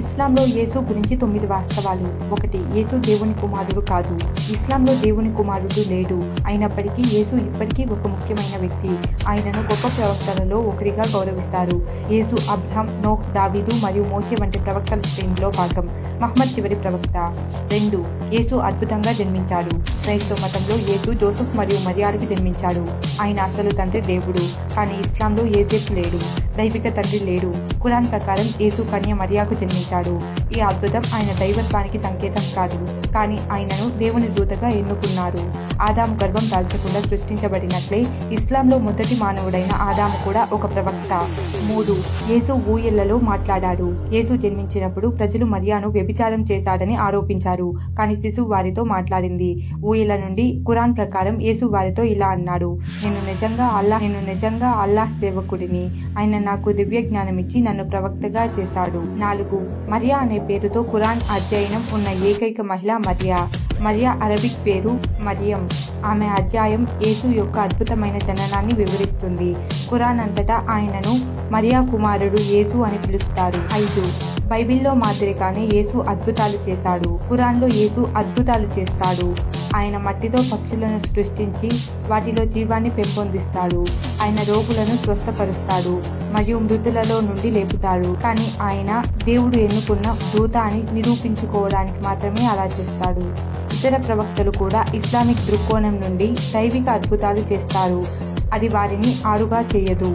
ఇస్లాంలో యేసు గురించి 9 వాస్తవాలు. 1. యేసు దేవుని కుమారుడు కాదు. ఇస్లాంలో దేవుని కుమారుడు లేడు. అయినప్పటికీ యేసు ఇప్పటికీ ఒక ముఖ్యమైన వ్యక్తి. ఆయనను గొప్ప ప్రవక్తలలో ఒకరిగా గౌరవిస్తారు. యేసు అబ్రహాం, నోహ్, దావీదు మరియు మోషే వంటి ప్రవక్తల శ్రేణిలో భాగం. మహమ్మద్ చివరి ప్రవక్త. 2. యేసు అద్భుతంగా జన్మించాడు. క్రైస్తవ మతంలో యేసు జోసెఫ్ మరియు మరియాలకు జన్మించాడు. ఆయన అసలు తండ్రి దేవుడు. కానీ ఇస్లాంలో యేసేపు లేడు. దైవిక తండ్రి లేడు. ఖురాన్ ప్రకారం యేసు కన్య మరియాకు జన్మించాడు. ఈ అద్భుతం ఆయన దైవత్వానికి సంకేతం కాదు, కానీ ఆయనను దేవుని దూతగా ఎన్నుకున్నారు. ఆదాము గర్భం దాల్చకుండా సృష్టించబడినట్లే ఇస్లాంలో మొదటి మానవుడైన ఆదాము కూడా ఒక ప్రవక్త. 3. యేసు ఊయలలో మాట్లాడాడు. యేసు జన్మించినప్పుడు ప్రజలు మరియాను వ్యభిచారం చేశాడని ఆరోపించారు, కానీ శిశువు వారితో మాట్లాడింది. ఊయల నుండి ఖురాన్ ప్రకారం యేసు వారితో ఇలా అన్నాడు: నేను నిజంగా అల్లాహ్ సేవకుడిని. ఆయన నాకు దివ్య జ్ఞానం ఇచ్చి నన్ను ప్రవక్తగా చేశాడు. 4. మరియా అనే పేరుతో ఖురాన్ అధ్యయనం ఉన్న ఏకైక మహిళ మరియా అరబిక్ పేరు మరియం. ఆమె అధ్యాయం యేసు యొక్క అద్భుతమైన జననాన్ని వివరిస్తుంది. ఖురాన్ అంతటా ఆయనను మరియా కుమారుడు యేసు అని పిలుస్తారు. 5. బైబిల్లో మాదిరిగానే యేసు అద్భుతాలు చేశాడు. ఖురాన్లో యేసు అద్భుతాలు చేస్తాడు. ఆయన మట్టితో పక్షులను సృష్టించి వాటిలో జీవాన్ని పెంపొందిస్తాడు. ఆయన రోగులను స్వస్థపరుస్తాడు మరియు మృతులలో నుండి లేపుతాడు. కానీ ఆయన దేవుడు ఎన్నుకున్న దూత అని నిరూపించుకోవడానికి మాత్రమే అలా చేస్తాడు. ఇతర ప్రవక్తలు కూడా ఇస్లామిక్ దృక్కోణం నుండి దైవిక అద్భుతాలు చేస్తారు. అది వారిని ఆరుగా చేయదు.